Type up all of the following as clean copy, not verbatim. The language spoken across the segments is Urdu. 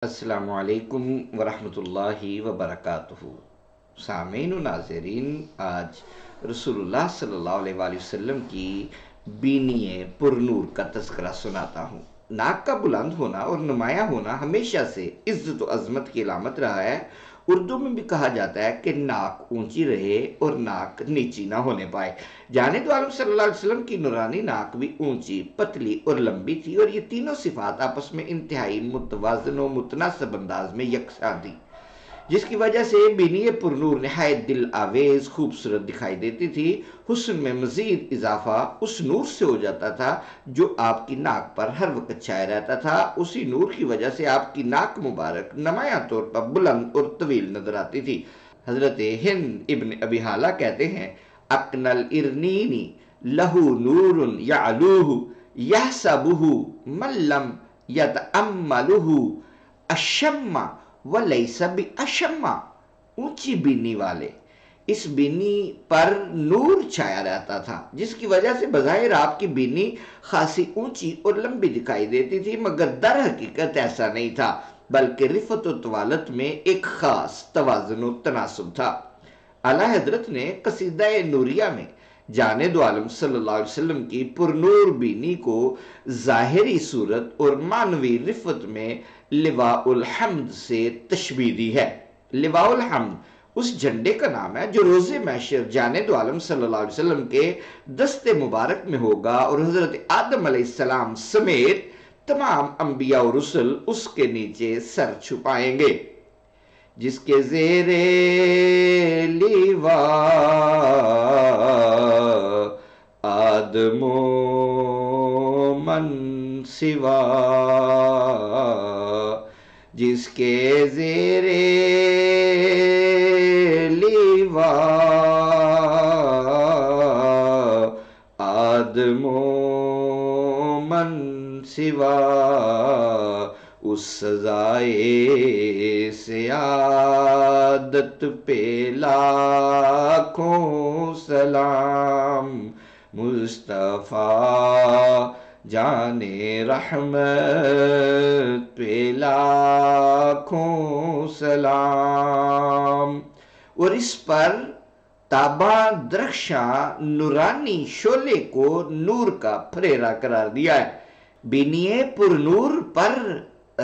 السلام علیکم ورحمۃ اللہ وبرکاتہ۔ سامعین و ناظرین، آج رسول اللہ صلی اللہ علیہ وآلہ وسلم کی بینی پر نور کا تذکرہ سناتا ہوں۔ ناک کا بلند ہونا اور نمایاں ہونا ہمیشہ سے عزت و عظمت کی علامت رہا ہے۔ اردو میں بھی کہا جاتا ہے کہ ناک اونچی رہے اور ناک نیچی نہ ہونے پائے۔ جانب عالم صلی اللہ علیہ وسلم کی نورانی ناک بھی اونچی، پتلی اور لمبی تھی، اور یہ تینوں صفات آپس میں انتہائی متوازن و متناسب انداز میں یکساں تھی، جس کی وجہ سے بینی پر نور نہایت دل آویز خوبصورت دکھائی دیتی تھی۔ حسن میں مزید اضافہ اس نور سے ہو جاتا تھا جو آپ کی ناک پر ہر وقت چھایا رہتا تھا۔ اسی نور کی وجہ سے آپ کی ناک مبارک نمایاں طور پر بلند اور طویل نظر آتی تھی۔ حضرت ہند ابن ابی حالہ کہتے ہیں، اقن الارنینی لہو نور یعلوہ یحسبہ من لم یتأملہ اشم ولیس باشم۔ اونچی بینی والے، اس بینی پر نور چھایا رہتا تھا، جس کی وجہ سے بظاہر آپ کی بینی خاصی اونچی اور لمبی دکھائی دیتی تھی، مگر در حقیقت ایسا نہیں تھا، بلکہ رفت و طوالت میں ایک خاص توازن و تناسب تھا۔ اعلیٰ حضرت نے قصیدہ نوریہ میں جانب عالم صلی اللہ علیہ وسلم کی پرنور بینی کو ظاہری صورت اور معنوی رفت میں لواء الحمد سے تشبیہ دی ہے۔ لواء الحمد اس جھنڈے کا نام ہے جو روز محشر جانب عالم صلی اللہ علیہ وسلم کے دست مبارک میں ہوگا، اور حضرت آدم علیہ السلام سمیت تمام انبیاء و رسل اس کے نیچے سر چھپائیں گے۔ جس کے زیر لیوا آدم و من سوا، جس کے زیر لیوا آدم و من سوا، اس سزائے سعادت پہ لاکھوں سلام، مصطفیٰ جان رحمت پہ لاکھوں سلام۔ اور اس پر تاباں درخشاں نورانی شعلے کو نور کا پھریرا قرار دیا ہے۔ بینی پر نور پر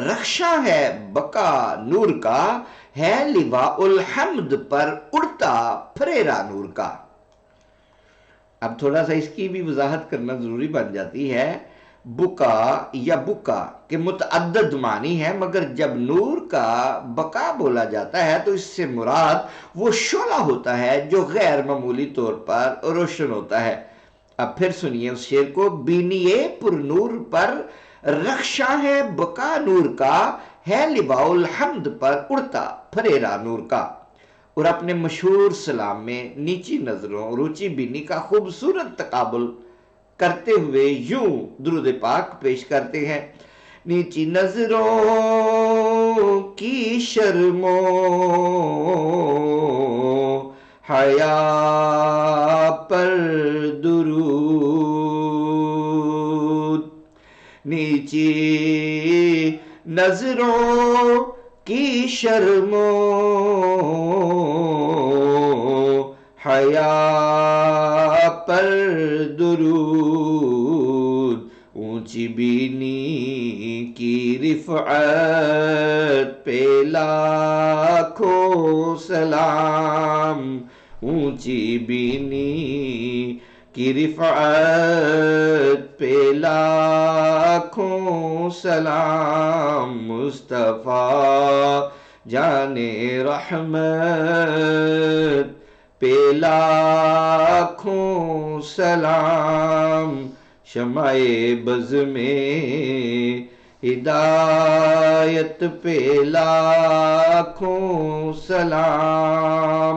رخشاں ہے بقا نور کا، ہے لواء الحمد پر اڑتا پھریرا نور کا۔ اب تھوڑا سا اس کی بھی وضاحت کرنا ضروری بن جاتی ہے۔ بقا یا بقا کے متعدد معنی ہے، مگر جب نور کا بقا بولا جاتا ہے تو اس سے مراد وہ شعلہ ہوتا ہے جو غیر معمولی طور پر روشن ہوتا ہے۔ اب پھر سنیے اس شعر کو۔ بینی پر نور پر رخشاں ہے بقا نور کا، ہے لواء الحمد پر اڑتا پھریرا نور کا۔ اور اپنے مشہور سلام میں نیچی نظروں اور اونچی بینی کا خوبصورت تقابل کرتے ہوئے یوں درود پاک پیش کرتے ہیں۔ نیچی نظروں کی شرم و حیا پر درود، نیچی نظروں کی شرم و حیا پر درود، اونچی بینی کی رفعت پہ لاکھوں سلام، اونچی بینی کی رفعت پہ لاکھوں سلام، مصطفیٰ جان رحمت پہ لاکھوں سلام، شمع بز میں ہدایت پہ لاکھوں سلام۔